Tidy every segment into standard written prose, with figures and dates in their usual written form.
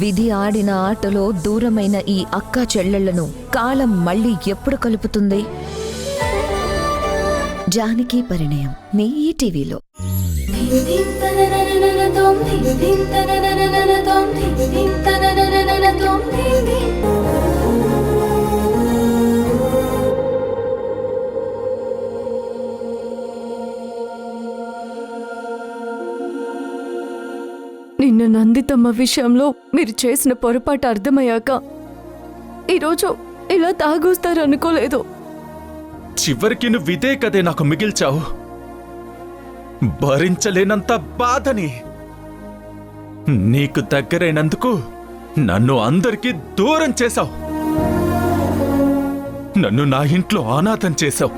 విధి ఆడిన ఆటలో దూరమైన ఈ అక్కా చెల్లెళ్లను కాలం మళ్ళీ ఎప్పుడు కలుపుతుంది? జానకి పరిణయం మీ ఈటీవీలో. నిన్న నందితమ్మ విషయంలో మీరు చేసిన పొరపాటు అర్థమయ్యాక ఈరోజు ఇలా తాగొస్తారనుకోలేదు. చివరికి నువ్వు ఇదే కదే నాకు మిగిల్చావు. భరించలేనంత బాధని. నీకు దగ్గరైనందుకు నన్ను అందరికీ దూరం చేశావు. నన్ను నా ఇంట్లో అనాథం చేశావు.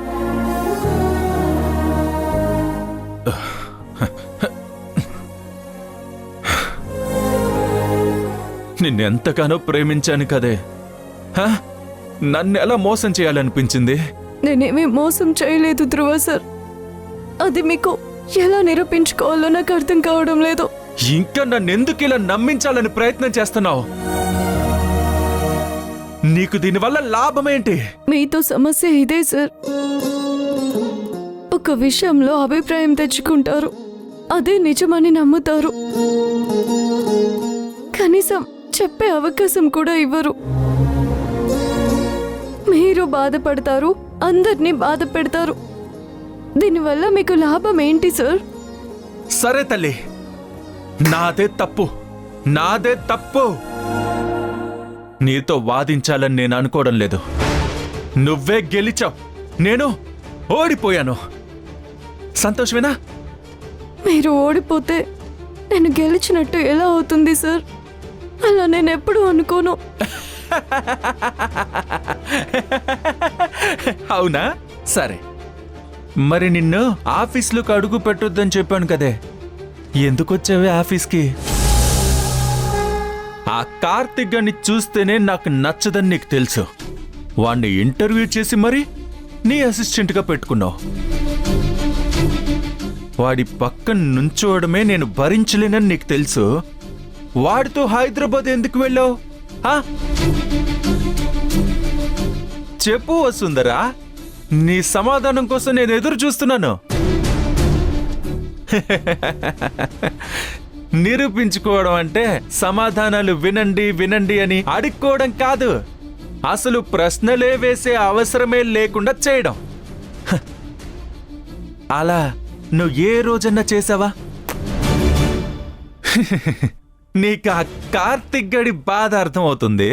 నిన్నెంతగానో ప్రేమించాను కదే. నన్ను ఎలా మోసం చేయాలనిపించింది? నేనేమీ మోసం చేయలేదు ధ్రువ సార్. అది మీకు ఎలా నిరూపించుకోవాలో నాకు అర్థం కావడం లేదు. ఇంకా నన్నెందుకు ఇలా నమ్మించాలని ప్రయత్నం చేస్తున్నావు? నీకు దీనివల్ల లాభమేంటి? మీతో సమస్య ఇదే సార్. ఒక విషయంలో అభిప్రాయం తెచ్చుకుంటారు, అదే నిజమని నమ్ముతారు. కనీసం చెప్పే అవకాశం కూడా ఇవ్వరు. మీరు బాధపడతారు, అందరినీ బాధ పెడతారు. దీనివల్ల మీకు లాభం ఏంటి సార్? సరే తల్లి, నాదే తప్పు. నీతో వాదించాలని నేను అనుకోవడం లేదు. నువ్వే గెలిచావు, నేను ఓడిపోయాను. సంతోషమేనా? మీరు ఓడిపోతే నేను గెలిచినట్టు ఎలా అవుతుంది సార్? అలా నేను ఎప్పుడు అనుకోను. అవునా? సరే, మరి నిన్ను ఆఫీస్లోకి అడుగు పెట్టొద్దని చెప్పాను కదే. ఎందుకు వచ్చావే ఆఫీస్కి? ఆ కార్తిక్ గారిని చూస్తేనే నాకు నచ్చదని నీకు తెలుసు. వాణ్ణి ఇంటర్వ్యూ చేసి మరి నీ అసిస్టెంట్గా పెట్టుకున్నావు. వాడి పక్కన నుంచోవడమే నేను భరించలేనని నీకు తెలుసు. వాడితో హైదరాబాద్ ఎందుకు వెళ్ళావు? చెప్పు వసుందరా, నీ సమాధానం కోసం నేను ఎదురు చూస్తున్నాను. నిరూపించుకోవడం అంటే సమాధానాలు వినండి అని అడుక్కోవడం కాదు. అసలు ప్రశ్నలే వేసే అవసరమే లేకుండా చేయడం. అలా నువ్వు ఏ రోజన్నా చేసావా? నీకు ఆ కార్తిక్ గడి బాధ అర్థం అవుతుంది,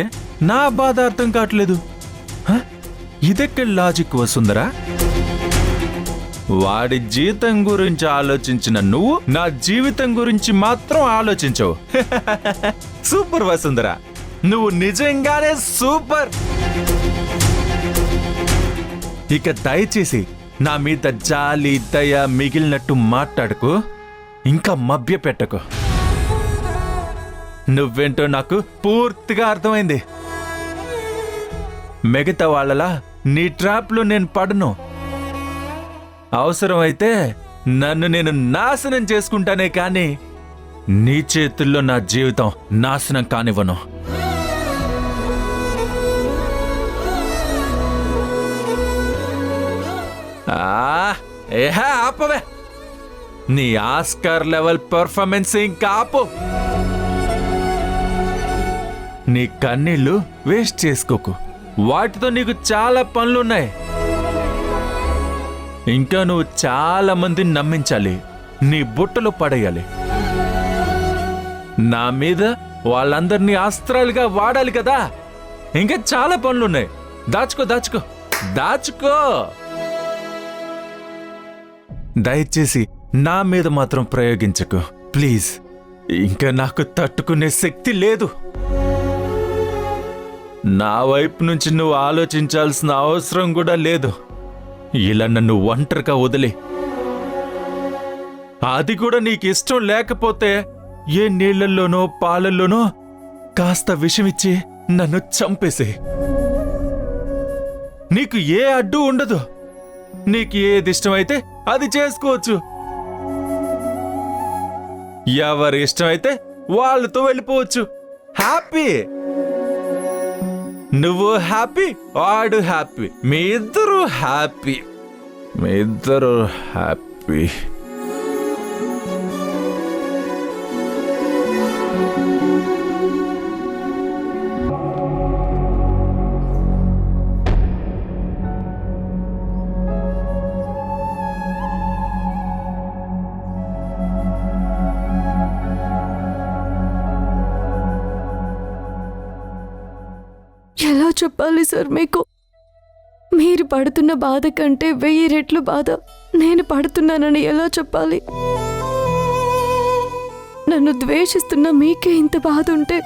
నా బాధ అర్థం కావట్లేదు. ఇదెక్కడ లాజిక్ వసుందరా? వాడి జీతం గురించి ఆలోచించిన నువ్వు నా జీవితం గురించి మాత్రం ఆలోచించవు. సూపర్ వసుందరా, నువ్వు నిజంగానే సూపర్. ఇక దయచేసి నా మీద జాలి దయ మిగిలినట్టు మాట్లాడకు, ఇంకా మభ్య పెట్టకు. నువ్వేంటో నాకు పూర్తిగా అర్థమైంది. మిగతా వాళ్ళలా నీ ట్రాప్లో నేను పడను. అవసరమైతే నన్ను నేను నాశనం చేసుకుంటానే కానీ నీ చేతుల్లో నా జీవితం నాశనం కానివ్వను. ఆపవే, నీ ఆస్కార్ లెవెల్ పర్ఫార్మెన్స్ ఇంకా ఆపు. నీ కన్నీళ్లు వేస్ట్ చేసుకోకు, వాటితో నీకు చాలా పనులున్నాయి. ఇంకా నువ్వు చాలా మందిని నమ్మించాలి, నీ బుట్టలో పడేయాలి. నా మీద వాళ్ళందరినీ అస్త్రాలుగా వాడాలి కదా. ఇంకా చాలా పనులున్నాయి. దాచుకో. దయచేసి నా మీద మాత్రం ప్రయోగించకు ప్లీజ్. ఇంకా నాకు తట్టుకునే శక్తి లేదు. నా వైపు నుంచి నువ్వు ఆలోచించాల్సిన అవసరం కూడా లేదు. ఇలా నన్ను ఒంటరిగా వదిలే. అది కూడా నీకు ఇష్టం లేకపోతే ఏ నీళ్లలోనో పాలల్లోనో కాస్త విషమిచ్చి నన్ను చంపేసే. నీకు ఏ అడ్డు ఉండదు. నీకు ఏది ఇష్టమైతే అది చేసుకోవచ్చు. ఎవరి ఇష్టమైతే వాళ్ళతో వెళ్ళిపోవచ్చు. హ్యాపీ. నువ్వు హ్యాపీ, వాడు హ్యాపీ, మీ ఇద్దరు హ్యాపీ, మీ ఇద్దరు హ్యాపీ. ఎలా చెప్పాలి సార్ మీకు? మీరు పడుతున్న బాధ కంటే 1000 రెట్లు బాధ నేను పడుతున్నానని ఎలా చెప్పాలి? నన్ను ద్వేషిస్తున్న మీకే ఇంత బాధ ఉంటే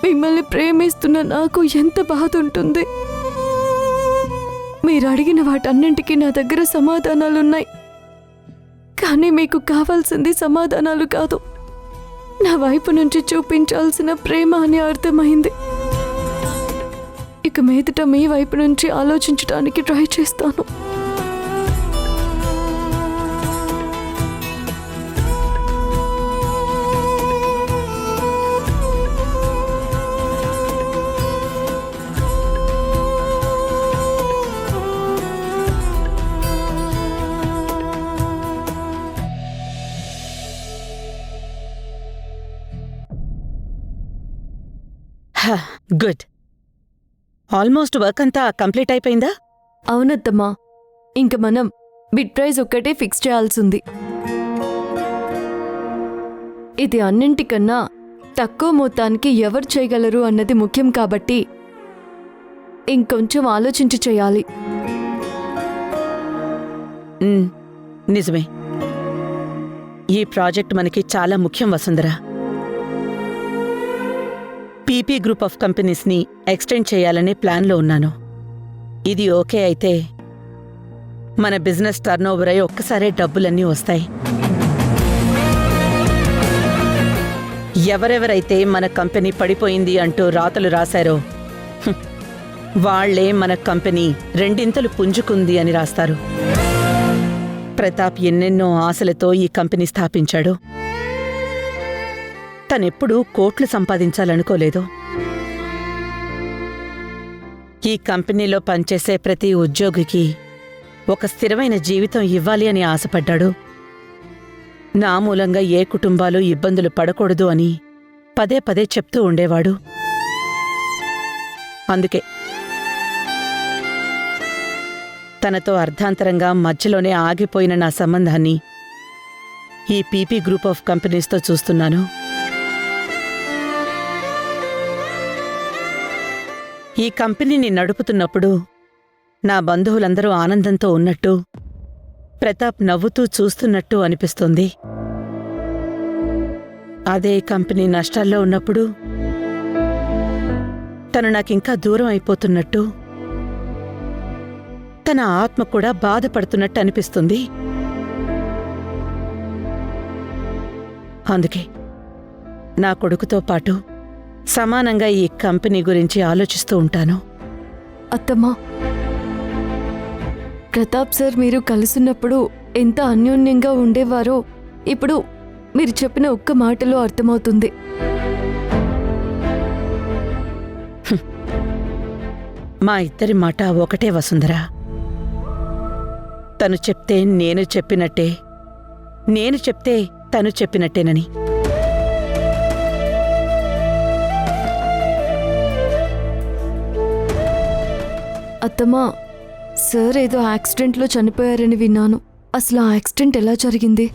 మిమ్మల్ని ప్రేమిస్తున్న నాకు ఎంత బాధ ఉంటుంది? మీరు అడిగిన వాటన్నింటికీ నా దగ్గర సమాధానాలున్నాయి. కానీ మీకు కావాల్సింది సమాధానాలు కాదు, నా వైపు నుంచి చూపించాల్సిన ప్రేమ అని అర్థమైంది. ఇక మీదట మీ వైపు నుంచి ఆలోచించడానికి ట్రై చేస్తాను. గుడ్. ఆల్మోస్ట్ వర్క్ అంతా కంప్లీట్ అయిపోయిందా? అవునత్తమ్మా, ఇంక మనం బిడ్ ప్రైజ్ ఒక్కటే ఫిక్స్ చేయాల్సింది. ఇది అన్నింటికన్నా తక్కువ మొత్తానికి ఎవరు చేయగలరు అన్నది ముఖ్యం కాబట్టి ఇంకొంచెం ఆలోచించి చేయాలి. నిజమే, ఈ ప్రాజెక్ట్ మనకి చాలా ముఖ్యం వసుంధర. పీపీ గ్రూప్ ఆఫ్ కంపెనీస్ని ఎక్స్టెండ్ చేయాలనే ప్లాన్లో ఉన్నాను. ఇది ఓకే అయితే మన బిజినెస్ టర్నోవర్ అయి ఒక్కసారే డబ్బులన్నీ వస్తాయి. ఎవరెవరైతే మన కంపెనీ పడిపోయింది అంటూ రాతలు రాశారో వాళ్లే మన కంపెనీ 2 పుంజుకుంది అని రాస్తారు. ప్రతాప్ ఎన్నెన్నో ఆశలతో ఈ కంపెనీ స్థాపించాడు. తనెప్పుడూ కోట్లు సంపాదించాలనుకోలేదు. ఈ కంపెనీలో పనిచేసే ప్రతి ఉద్యోగికి ఒక స్థిరమైన జీవితం ఇవ్వాలి అని ఆశపడ్డాడు. నా మూలంగా ఏ కుటుంబాలు ఇబ్బందులు పడకూడదు అని పదే పదే చెప్తూ ఉండేవాడు. అందుకే తనతో అర్ధాంతరంగా మధ్యలోనే ఆగిపోయిన నా సంబంధాన్ని ఈ పీపీ గ్రూప్ ఆఫ్ కంపెనీస్తో చూస్తున్నాను. ఈ కంపెనీని నడుపుతున్నప్పుడు నా బంధువులందరూ ఆనందంతో ఉన్నట్టు, ప్రతాప్ నవ్వుతూ చూస్తున్నట్టు అనిపిస్తుంది. అదే కంపెనీ నష్టాల్లో ఉన్నప్పుడు తను నాకింకా దూరం అయిపోతున్నట్టు, తన ఆత్మ కూడా బాధపడుతున్నట్టు అనిపిస్తుంది. అందుకే నా కొడుకుతో పాటు సమానంగా ఈ కంపెనీ గురించి ఆలోచిస్తూ ఉంటాను. అత్తమ్మా, ప్రతాప్ సార్ మీరు కలిసినప్పుడు ఎంత అన్యోన్యంగా ఉండేవారో ఇప్పుడు మీరు చెప్పిన ఒక్క మాటలో అర్థమవుతుంది. మా ఇద్దరి మాట ఒకటే వసుంధర. తను చెప్తే నేను చెప్పినట్టే, నేను చెప్తే తను చెప్పినట్టేనని. అత్తమ్మా, సార్ ఏదో యాక్సిడెంట్లో చనిపోయారని విన్నాను. అసలు ఆ యాక్సిడెంట్ ఎలా జరిగింది?